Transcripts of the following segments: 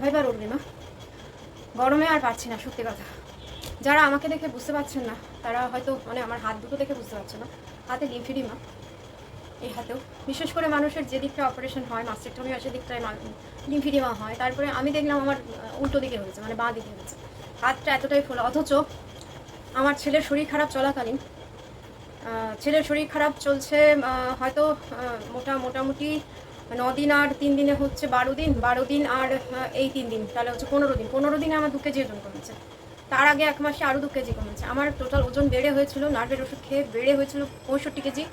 Survivor Arunima. গরমে আর পারছি না, সত্যি কথা। যারা আমাকে দেখে বুঝতে পারছেন না তারা হয়তো মানে আমার হাত দুটো দেখে বুঝতে পারছে না, হাতে লিমফিডিমা, এই হাতেও বিশেষ করে মানুষের যে দিকটা অপারেশন হয় মাস্টেক্টমি হয় সেদিকটায় লিমফিডিমা হয়। তারপরে আমি দেখলাম আমার উল্টো দিকে হয়েছে, মানে বাঁ দিকে হয়েছে, হাতটা এতটাই ফোলা। অথচ আমার ছেলের শরীর খারাপ চলাকালীন, ছেলের শরীর খারাপ চলছে হয়তো মোটামুটি 9 দিন আর 3 দিনে হচ্ছে 12 দিন, 12 দিন আর এই 3 দিন, তাহলে হচ্ছে 15 দিন। 15 দিনে আমার 2 কেজি ওজন কমেছে। তার আগে 1 মাসে আরও 2 কেজি কমেছে। আমার টোটাল ওজন বেড়ে হয়েছিল, নার্ভের ওষুধ খেয়ে বেড়ে হয়েছিল 65 কেজি।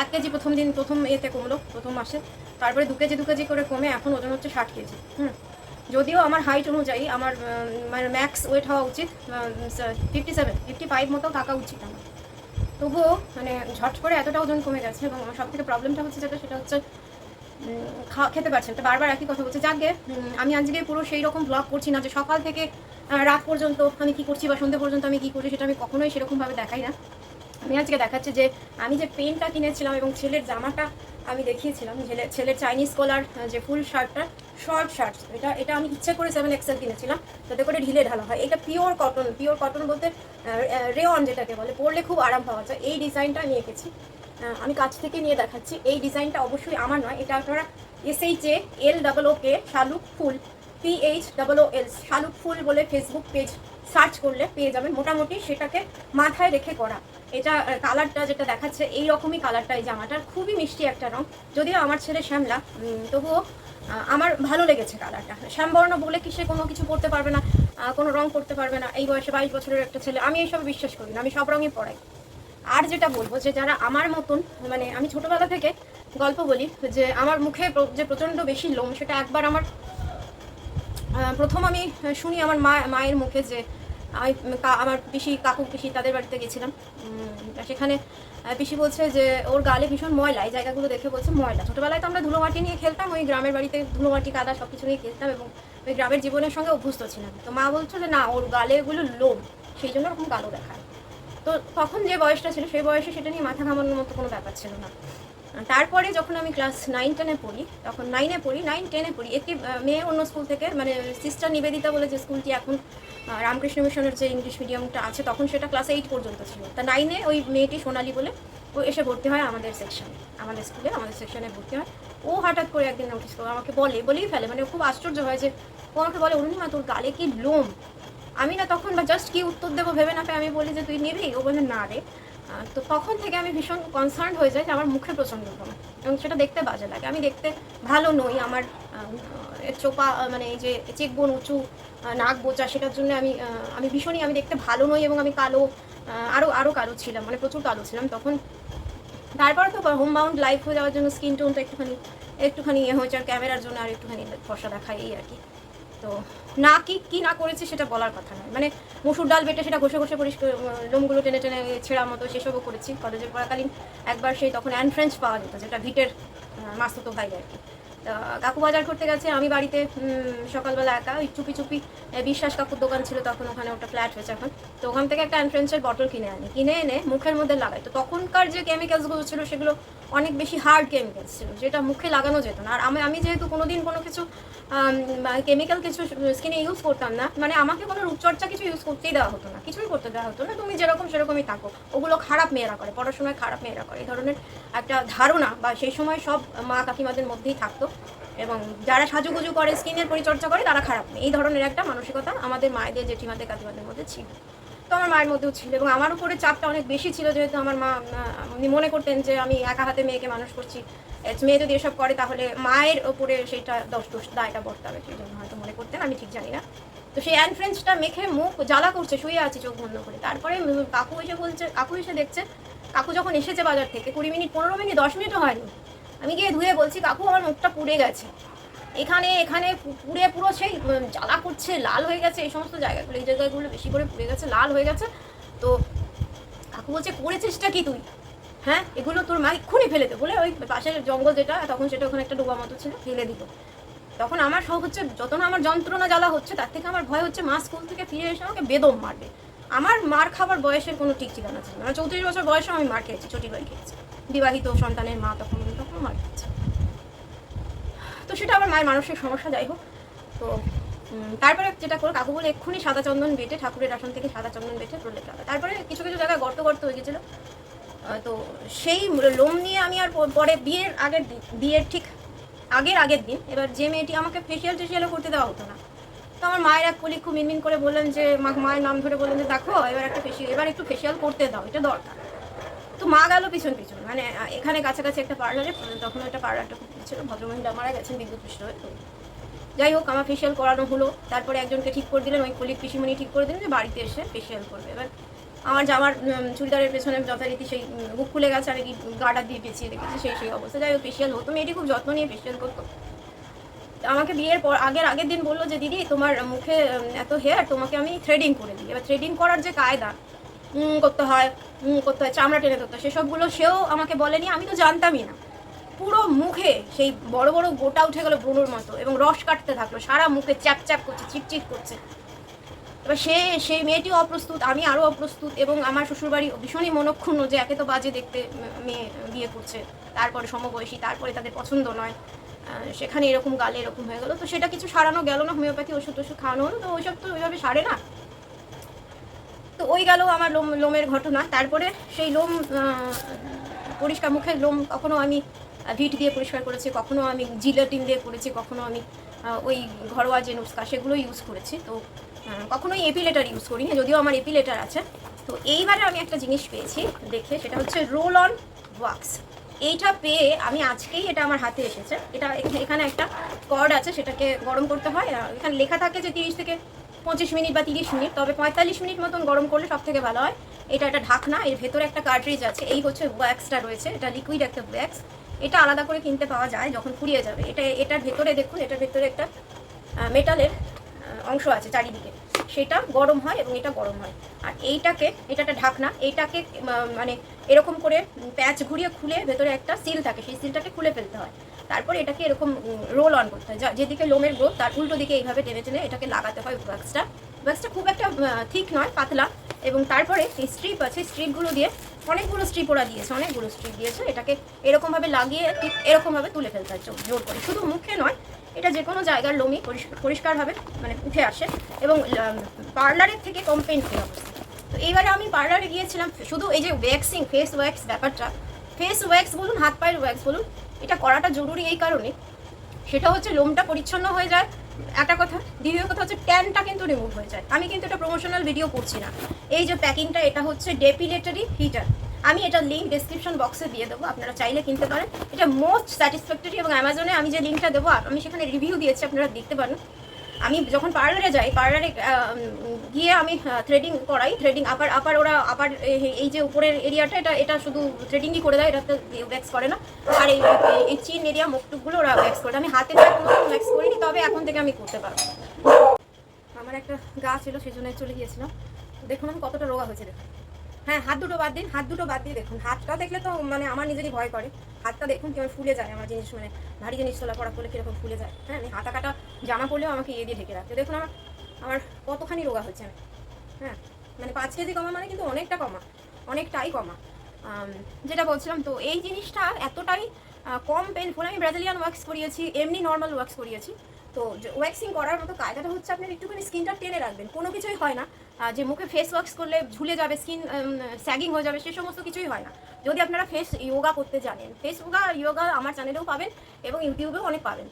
1 কেজি প্রথম এতে কমলো, প্রথম মাসে। তারপরে 2 কেজি করে কমে এখন ওজন হচ্ছে 60 কেজি। যদিও আমার হাইট অনুযায়ী আমার মানে ম্যাক্স ওয়েট হওয়া উচিত 57, 55 মতো থাকা উচিত আমার। তবুও মানে ঝট করে এতটা ওজন কমে গেছে। এবং আমার সবথেকে প্রবলেমটা হচ্ছে সেটা হচ্ছে খেতে পারছেন। তো বারবার একই কথা বলছে। যাকে আমি আজকে পুরো সেই রকম ব্লগ করছি না যে সকাল থেকে রাত পর্যন্ত আমি কী করছি বা সন্ধ্যে পর্যন্ত আমি কী করছি, সেটা আমি কখনোই সেরকমভাবে দেখাই না। আমি আজকে দেখাচ্ছি যে আমি যে পেনটা কিনেছিলাম এবং ছেলের জামাটা আমি দেখিয়েছিলাম, ছেলের চাইনিজ কলার যে ফুল শার্টটা, শর্ট শার্ট, এটা আমি ইচ্ছে করে 7XL কিনেছিলাম যাতে করে ঢিলে ঢালা হয়। এটা পিওর কটন বলতে রেওয়ান যেটাকে বলে, পরলে খুব আরাম পাওয়া যায়। এই ডিজাইনটা আমি এঁকেছি, আমি কাছ থেকে নিয়ে দেখাচ্ছি। এই ডিজাইনটা অবশ্যই আমার নয়, এটা আপনারা SHALOOK শালুক ফুল PHOOL শালুক ফুল বলে ফেসবুক পেজ সার্চ করলে পেয়ে যাবেন। মোটামুটি সেটাকে মাথায় রেখে করা। এটা কালারটা যেটা দেখাচ্ছে এই রকমই কালারটা, এই জামাটার খুবই মিষ্টি একটা রং। যদিও আমার ছেলে শ্যামলা, তবুও আমার ভালো লেগেছে কালারটা। শ্যামবর্ণ বলে কি সে কোনো কিছু পরতে পারবে না, কোনো রং করতে পারবে না? এই বয়সে 22 বছরের একটা ছেলে। আমি এইসব বিশ্বাস করি না, আমি সব রঙই পরাই। আর যেটা বলবো যে যারা আমার মতন, মানে আমি ছোটোবেলা থেকে গল্প বলি যে আমার মুখে যে প্রচণ্ড বেশি লোম, সেটা একবার প্রথম আমি শুনি আমার মায়ের মুখে। যে আমার কাকু পিসি তাদের বাড়িতে গেছিলাম, সেখানে পিসি বলছে যে ওর গালে ভীষণ ময়লা, এই জায়গাগুলো দেখে বলছে ময়লা। ছোটোবেলায় তো আমরা ধুলো মাটি নিয়ে খেলতাম, ওই গ্রামের বাড়িতে ধুলো মাটি কাদা সব কিছু নিয়ে খেলতাম এবং ওই গ্রামের জীবনের সঙ্গে অভ্যস্ত ছিলাম। তো মা বলছে যে না, ওর গালে এগুলো লোম, সেই জন্য ওরকম কালো দেখায়। তো তখন যে বয়সটা ছিল সেই বয়সে সেটা নিয়ে মাথা ঘামানোর মতো কোনো ব্যাপার ছিল না। তারপরে যখন আমি ক্লাস 9-10-এ পড়ি, তখন 9-10-এ পড়ি, একটি মেয়ে অন্য স্কুল থেকে, মানে সিস্টার নিবেদিতা বলে যে স্কুলটি এখন রামকৃষ্ণ মিশনের যে ইংলিশ মিডিয়ামটা আছে, তখন সেটা ক্লাস 8 পর্যন্ত ছিল। তা 9-এ ওই মেয়েটি সোনালি বলে ও এসে ভর্তি হয় আমাদের সেকশনে, আমাদের স্কুলে, আমাদের সেকশনে ভর্তি হয়। ও হঠাৎ করে একদিন নোটিস করে আমাকে বলেই ফেলে, মানে খুব আশ্চর্য হয় যে ও আমাকে বলে, অরুণিমা তোর গালে কি লোম? আমি না তখন বা জাস্ট কি উত্তর দেবো ভেবে না পেয়ে আমি বলি যে তুই নিবি? ও বলে না রে। তো তখন থেকে আমি ভীষণ কনসার্ন হয়ে যাই যে আমার মুখে প্রচণ্ড ব্রণ এবং সেটা দেখতে বাজে লাগে। আমি দেখতে ভালো নই, আমার চোপা মানে এই যে চেকবোন উঁচু, নাক বোচা, সেটার জন্য আমি ভীষণই আমি দেখতে ভালো নই এবং আমি কালো, আরও কালো ছিলাম, মানে প্রচুর কালো ছিলাম তখন। তারপরে তো হোম বাউন্ড লাইফ হয়ে যাওয়ার জন্য স্কিন টোনটা একটুখানি ইয়ে হয়েছে, আর ক্যামেরার জন্য আর একটুখানি ফর্সা দেখায়, এই আর কি। তো না কি না করেছে সেটা বলার কথা নয়, মানে মসুর ডাল বেটে সেটা ঘষে পরিষ্কার লোমগুলো টেনে ছেঁড়া মতো সেসবও করেছি কলেজে পড়াকালীন। একবার সেই তখন অ্যান্ড ফ্রেঞ্চ পাওয়া যেত, যেটা ভিটের মাস্তুতো ভাই আর কি। তা কাকু বাজার করতে গেছে, আমি বাড়িতে সকালবেলা একা ওই চুপি বিশ্বাস কাকুর দোকান ছিল তখন, ওখানে ওটা ফ্ল্যাট হয়েছে এখন। তো ওখান থেকে একটা অ্যান্ড ফ্রেঞ্চের বটল কিনে এনে মুখের মধ্যে লাগাই। তো তখনকার যে কেমিক্যালসগুলো ছিল সেগুলো অনেক বেশি হার্ড কেমিক্যালস ছিল, যেটা মুখে লাগানো যেত না। আর আমি যেহেতু কোনোদিন কোনো কিছু কেমিক্যাল কিছু স্কিনে ইউজ করতাম না, মানে আমাকে কোনো রূপচর্চা কিছু ইউজ করতেই দেওয়া হতো না, কিছুই করতে দেওয়া হতো না। তুমি যেরকম সেরকমই থাকো, ওগুলো খারাপ মেয়েরা করে, পড়াশোনায় খারাপ মেয়েরা করে, এই ধরনের একটা ধারণা বা সেই সময় সব মা কাকিমাদের মধ্যেই থাকতো। এবং যারা সাজুগুজু করে, স্কিনের পরিচর্যা করে, তারা খারাপ মেয়ে, এই ধরনের একটা মানসিকতা আমাদের মায়েদের, জেঠিমাদের, কাকিমাদের মধ্যে ছিল। তো আমার মায়ের মধ্যেও ছিল এবং আমার উপরে চাপটা অনেক বেশি ছিল, যেহেতু আমার মা মনে করতেন যে আমি একা হাতে মেয়েকে মানুষ করছি, মেয়ে যদি এসব করে তাহলে মায়ের ওপরে সেইটা দোষ দায়টা বর্তাবে, সেই জন্য হয়তো মনে করতেন, আমি ঠিক জানি না। তো সেই অ্যান্ড ফ্রেঞ্চটা মেখে মুখ জ্বালা করছে, শুয়ে আছি চোখ বন্ধ করে। তারপরে কাকু এসে দেখছে, কাকু যখন এসেছে বাজার থেকে 20 মিনিট, 15 মিনিট, 10 মিনিটও হয়নি, আমি গিয়ে ধুয়ে বলছি কাকু আমার মুখটা পুড়ে গেছে, এখানে পুড়ে পুরো সেই জ্বালা করছে, লাল হয়ে গেছে, এই সমস্ত জায়গাগুলো, এই জায়গাগুলো বেশি করে পুড়ে গেছে, লাল হয়ে গেছে। তো কাকু বলছে করেছিসটা কি তুই? হ্যাঁ, এগুলো তোর মা এক্ষুনি ফেলে দে বলে ওই পাশের জঙ্গল যেটা, তখন সেটা ওখানে একটা ডোবা মতো ছিল, ফেলে দিত। তখন আমার সব হচ্ছে, যত না আমার যন্ত্রণা জ্বালা হচ্ছে, তার থেকে আমার ভয় হচ্ছে মা স্কুল থেকে ফিরে এসে আমাকে বেদম মারবে। আমার মার খাবার বয়সের কোনো ঠিক ঠিকানা ছিল না। 34 বছর বয়সে আমি মার খেয়েছি, ছোটি বাড়ি খেয়েছি, বিবাহিত সন্তানের মা, তখন মার খেয়েছি। তো সেটা আমার মায়ের মানসিক সমস্যা, যাই হোক। তো তারপরে যেটা করে কাকু বলে এক্ষুনি সাদা চন্দন বেটে, ঠাকুরের আসন থেকে সাদা চন্দন বেটে প্রলেপ লাগা। তারপরে কিছু কিছু জায়গায় গর্ত গর্ত হয়ে গেছিলো। তো সেই লোম নিয়ে আমি আর পরে বিয়ের ঠিক আগের দিন এবার যে মেয়েটি আমাকে ফেসিয়ালও করতে দেওয়া হতো না, তো আমার মায়ের এক কলিগ খুব মিনমিন করে বললেন যে মায়ের নাম ধরে বললেন যে দেখো এবার একটু ফেসিয়াল করতে দাও, এটা দরকার। তো মা গেল পিছন মানে এখানে কাছাকাছি একটা পার্লারে, তখন একটা পার্লারটা খুব ছিল, ভদ্রমহিলা মারা গেছেন বিদ্যুৎ পৃষ্ঠ হয়ে। তো যাই হোক আমার ফেসিয়াল করানো হলো। তারপরে একজনকে ঠিক করে দিলেন, ওই কলিগ পিসিমণি ঠিক করে দিলেন যে বাড়িতে এসে ফেসিয়াল করবে। এবার আমার জামার চুড়িদারের পেছনে যথারীতি সেই বুক খুলে গেছে, আর এই গার্ডার দিয়ে পেঁচিয়ে রেখেছে, সেই অবস্থা। যাই হোক ফেসিয়াল হতো, মেয়েটি খুব যত্ন নিয়ে ফেসিয়াল করতো। আমাকে বিয়ের পর আগের দিন বললো যে দিদি তোমার মুখে এত হেয়ার, তোমাকে আমি থ্রেডিং করে দিই। এবার থ্রেডিং করার যে কায়দা করতে হয় চামড়া টেনে ধরতে হয়, সেসবগুলো সেও আমাকে বলেনি, আমি তো জানতামই না। পুরো মুখে সেই বড় বড় গোটা উঠে গেল ব্রণের মতো, এবং রস কাটতে থাকলো, সারা মুখে চ্যাপ করছে, চিটচিট করছে। এবার সেই মেয়েটিও অপ্রস্তুত, আমি আরও অপ্রস্তুত, এবং আমার শ্বশুরবাড়ি ভীষণই মনক্ষুণ্ণ যে একে তো বাজে দেখতে মেয়ে বিয়ে করছে, তারপরে সমবয়সী, তারপরে তাদের পছন্দ নয়, সেখানে এরকম গালে এরকম হয়ে গেলো। তো সেটা কিছু সারানো গেল না, হোমিওপ্যাথি ওষুধ খাওয়ানো হলো, তো ওইসব তো ওইভাবে সারে না। তো ওই গেল আমার লোমের ঘটনা। তারপরে সেই লোম পরিষ্কার, মুখের লোম কখনো আমি ভিট দিয়ে পরিষ্কার করেছি, কখনো আমি জিলেটিন দিয়ে করেছি, কখনো আমি ওই ঘরোয়া যে নুস্কা সেগুলো ইউজ করেছি। তো কখনোই এপিলেটার ইউজ করিনি, যদিও আমার এপিলেটার আছে। তো এইবারে আমি একটা জিনিস পেয়েছি দেখে, সেটা হচ্ছে রোল অন ওয়াক্স। এইটা পেয়ে আমি আজকেই, এটা আমার হাতে এসেছে। এটা এখানে একটা কর্ড আছে, সেটাকে গরম করতে হয়। এখানে লেখা থাকে যে 30 থেকে 25 মিনিট বা 30 মিনিট, তবে 45 মিনিট মতন গরম করলে সব থেকে ভালো হয়। এটা একটা ঢাকনা, এর ভেতরে একটা কার্ট্রিজ আছে, এই হচ্ছে ওয়্যাক্সটা রয়েছে, এটা লিকুইড একটা ওয়্যাক্স। এটা আলাদা করে কিনতে পাওয়া যায় যখন ফুরিয়ে যাবে। এটার ভেতরে দেখুন, এটার ভেতরে একটা মেটালের অংশ আছে চারিদিকে, সেটা গরম হয় এবং এটা গরম হয়। আর এটা একটা ঢাকনা, এইটাকে মানে এরকম করে প্যাচ ঘুরিয়ে খুলে ভেতরে একটা সিল থাকে, সেই সিলটাকে খুলে ফেলতে হয়। তারপর এটাকে এরকম রোল অন করতে হয়, যেদিকে লোমের গ্রোথ তার উল্টো দিকে এইভাবে টেনে এটাকে লাগাতে হয়। ওয়্যাক্সটা খুব একটা ঠিক নয়, পাতলা। এবং তারপরে এই স্ট্রিপ আছে, স্ট্রিপগুলো দিয়ে অনেকগুলো স্ট্রিপ ওরা দিয়েছে, এটাকে এরকমভাবে লাগিয়ে ঠিক এরকমভাবে তুলে ফেলতে হয় জোর করে। শুধু মুখে নয়, এটা যে কোনো জায়গার লোমই পরিষ্কারভাবে মানে উঠে আসে, এবং পার্লারের থেকে কম পেইনফুল অবস্থা। তো এইবারে আমি পার্লারে গিয়েছিলাম, শুধু এই যে ওয়্যাক্সিং, ফেস ওয়্যাক্স ব্যাপারটা, ফেস ওয়্যাক্স বলুন, হাত পায়ের ওয়্যাক্স বলুন, এটা করাটা জরুরি এই কারণে, সেটা হচ্ছে লোমটা পরিচ্ছন্ন হয়ে যায় একটা কথা, দ্বিতীয় কথা হচ্ছে ট্যানটা কিন্তু রিমুভ হয়ে যায়। আমি কিন্তু এটা প্রমোশনাল ভিডিও করছি না। এই যে প্যাকিংটা, এটা হচ্ছে ডেপিলেটরি হিটার, আমি এটা লিঙ্ক ডেসক্রিপশন বক্সে দিয়ে দেবো, আপনারা চাইলে কিনতে পারেন। এটা মোস্ট স্যাটিসফ্যাক্টরি, এবং অ্যামাজনে আমি যে লিঙ্কটা দেবো, আমি সেখানে রিভিউ দিয়েছি, আপনারা দেখতে পারেন। আমি যখন পার্লারে যাই, পার্লারে গিয়ে আমি থ্রেডিং করাই, থ্রেডিং আপার ওরা এই যে উপরের এরিয়াটা, এটা শুধু থ্রেডিংই করে দেয়, এটাতে ওয়্যাক্স করে না। আর এই চিন এরিয়া, মুখটুকগুলো ওরা ওয়্যাক্স করে। আমি হাতে কোনো ওয়্যাক্স করিনি, তবে এখন থেকে আমি করতে পারবো। আমার একটা গা ছিল, সেই জন্য চলে গিয়েছিলাম। দেখুন আমি কতটা রোগা হয়েছে, দেখুন। হ্যাঁ, হাত দুটো বাদ দিয়ে দেখুন। হাতটা দেখলে তো মানে আমার নিজেরই ভয় করে। হাতটা দেখুন কেমন ফুলে যায়, আমার জিনিস মানে ভারী জিনিস তোলা পড়া করলে কীরকম ফুলে যায়। হ্যাঁ, আমি হাতা কাটা জামা পরলেও আমাকে দিয়ে ঢেকে রাখতে। দেখুন আমার কতখানি রোগা হচ্ছে আমি। হ্যাঁ, মানে 5 কেজি কমা মানে কিন্তু অনেকটাই কমা। যেটা বলছিলাম, তো এই জিনিসটা এতটাই কম পেইনফুল। আমি ব্রাজিলিয়ান ওয়্যাক্স করিয়েছি, এমনি নর্মাল ওয়্যাক্স করিয়েছি। তো ওয়্যাক্সিং করার মতো কায়দাটা হচ্ছে আপনার একটুখানি স্কিনটা টেনে রাখবেন, কোনো কিছুই হয় না যে মুখে ফেস ওয়াশ করলে ঝুলে যাবে, স্কিন স্যাগিং হয়ে যাবে, সে সমস্ত কিছুই হয় না। যদি আপনারা ফেস ইয়োগা করতে জানেন, ফেস ইয়োগা আমার চ্যানেলেও পাবেন এবং ইউটিউবেও অনেক পাবেন।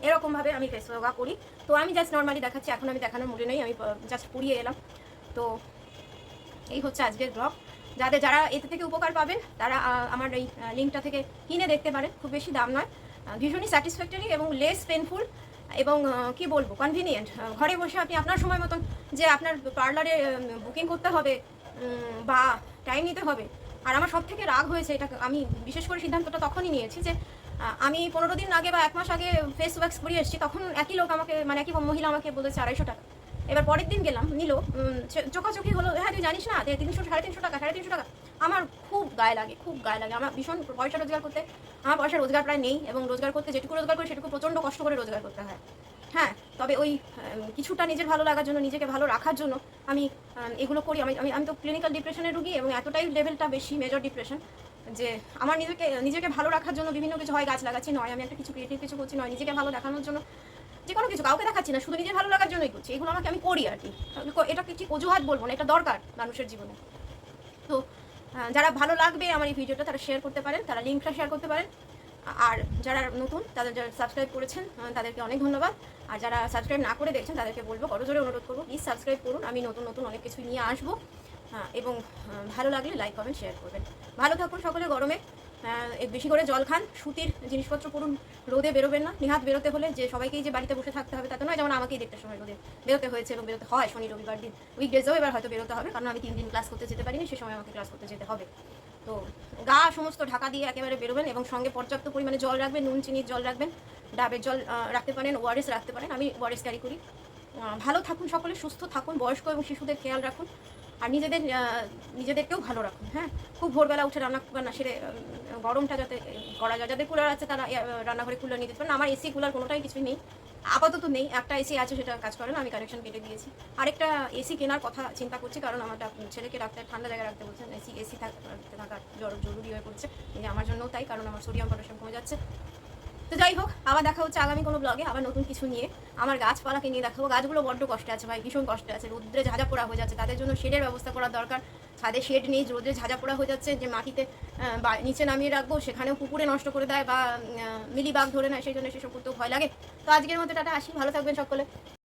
এরকমভাবে আমি ফেস ইয়োগা করি। তো আমি জাস্ট নর্মালি দেখাচ্ছি, এখন আমি দেখানোর মুডে নেই, আমি জাস্ট পড়িয়ে এলাম। তো এই হচ্ছে আজকের ব্লগ। যারা এতে থেকে উপকার পাবেন তারা আমার এই লিঙ্কটা থেকে কিনে দেখতে পারেন, খুব বেশি দাম নয়, ভীষণই স্যাটিসফ্যাক্টরি এবং লেস পেনফুল, এবং কি বলবো, কনভিনিয়েন্ট। ঘরে বসে আপনি আপনার সময় মতন যে আপনার পার্লারে বুকিং করতে হবে বা টাইম নিতে হবে। আর আমার সব থেকে রাগ হয়েছে, এটা আমি বিশেষ করে সিদ্ধান্তটা তখনই নিয়েছি যে আমি 15 দিন আগে বা 1 মাস আগে ফেস ওয়্যাক্স করিয়ে এসেছি, তখন একই লোক আমাকে, মানে একই মহিলা আমাকে বলেছে 250 টাকা। এবার পরের দিন গেলাম, নিল, চোখাচোখি হলো, হ্যাঁ তুই জানিস না 300 350 টাকা 350 টাকা। আমার খুব গায়ে লাগে। আমার ভীষণ পয়সা রোজগার করতে, আমার পয়সা রোজগার প্রায় নেই, এবং রোজগার করতে যেটুকু রোজগার করি সেটুকু প্রচণ্ড কষ্ট করে রোজগার করতে হয়। হ্যাঁ, তবে ওই কিছুটা নিজের ভালো লাগার জন্য, নিজেকে ভালো রাখার জন্য আমি এগুলো করি। আমি তো ক্লিনিক্যাল ডিপ্রেশনের রুগী, এবং এতটাই লেভেলটা বেশি, মেজর ডিপ্রেশন। যে আমার নিজেকে ভালো রাখার জন্য বিভিন্ন কিছু হয় গাছ লাগাচ্ছি, নয় আমি একটা কিছু ক্রিয়েটিভ কিছু করছি, নয় নিজেকে ভালো দেখানোর জন্য যে কোনো কিছু কাউকে দেখাচ্ছি না, শুধু নিজের ভালো লাগার জন্যই করছি। এগুলো আমি করি আর কি। এটা ঠিক অজুহাত বলবো না, এটা দরকার মানুষের জীবনে। তো যারা ভালো লাগবে আমার এই ভিডিওটা তারা শেয়ার করতে পারেন, তারা লিঙ্কটা শেয়ার করতে পারেন। আর যারা নতুন যারা সাবস্ক্রাইব করেছেন তাদেরকে অনেক ধন্যবাদ। আর যারা সাবস্ক্রাইব না করে দেখছেন তাদেরকে বলবো, করজোরে অনুরোধ করবো, প্লিজ সাবস্ক্রাইব করুন। আমি নতুন নতুন অনেক কিছু নিয়ে আসবো। এবং ভালো লাগলে লাইক কমেন্ট শেয়ার করবেন। ভালো থাকুন সকলে। গরমে বেশি করে জল খান, সুতির জিনিসপত্র পরুন, রোদে বেরোবেন না। নিহাত বেরোতে হলে যে সবাইকেই যে বাড়িতে বসে থাকতে হবে তা তো নয়, যেমন আমাকেই দেখতে সময় রোদে বেরোতে হয়েছে এবং বেরোতে হয় শনি রবিবার দিন। উইকডেজেও এবার হয়তো বেরোতে হবে, কারণ আমি 3 দিন ক্লাস করতে যেতে পারিনি, সে সময় আমাকে ক্লাস করতে যেতে হবে। তো গা সমস্ত ঢাকা দিয়ে একেবারে বেরোবেন এবং সঙ্গে পর্যাপ্ত পরিমাণে জল রাখবেন, নুন চিনির জল রাখবেন, ডাবের জল রাখতে পারেন, ওআরএস রাখতে পারেন। আমি ওআরএস ক্যারি করি। ভালো থাকুন সকলে, সুস্থ থাকুন, বয়স্ক এবং শিশুদের খেয়াল রাখুন, আর নিজেদেরকেও ভালো রাখুন। হ্যাঁ, খুব ভোরবেলা উঠে রান্না সেরে গরমটা যাতে করা যায়। যাদের কুলার আছে তারা রান্নাঘরে কুলার নিয়ে যেতে পারেন। আমার এসি কুলার কোনোটাই কিছুই নেই, আপাতত নেই। একটা এসি আছে, সেটা কাজ করে না, আমি কানেকশন কেটে দিয়েছি। আরেকটা এসি কেনার কথা চিন্তা করছি, কারণ আমার ছেলেকে রাখতে ঠান্ডা জায়গায় রাখতে বলছেন। এসি থাকা জরুরি হয়ে পড়ছে, আমার জন্যও তাই, কারণ আমার সোডিয়াম পটাশিয়াম কমে যাচ্ছে। তো যাই হোক, আবার দেখা হচ্ছে আগামী কোনো ব্লগে, আবার নতুন কিছু নিয়ে। আমার গাছপালাকে নিয়ে দেখাবো। গাছগুলো বড্ড কষ্টে আছে ভাই, ভীষণ কষ্টে আছে, রোদ্রে ঝাঁঝা পোড়া হয়ে যাচ্ছে। তাদের জন্য শেডের ব্যবস্থা করার দরকার। ছাদে শেড নেই, রোদ্রে ঝাঁঝা পোড়া হয়ে যাচ্ছে। যে মাটিতে নিচে নামিয়ে রাখবো, সেখানেও কুকুরে নষ্ট করে দেয় বা মিলিবাগ ধরে নেয়, সেই জন্য সেসব করতেও ভয় লাগে। তো আজকের মতো টাটা, আসি। ভালো থাকবেন সকলে।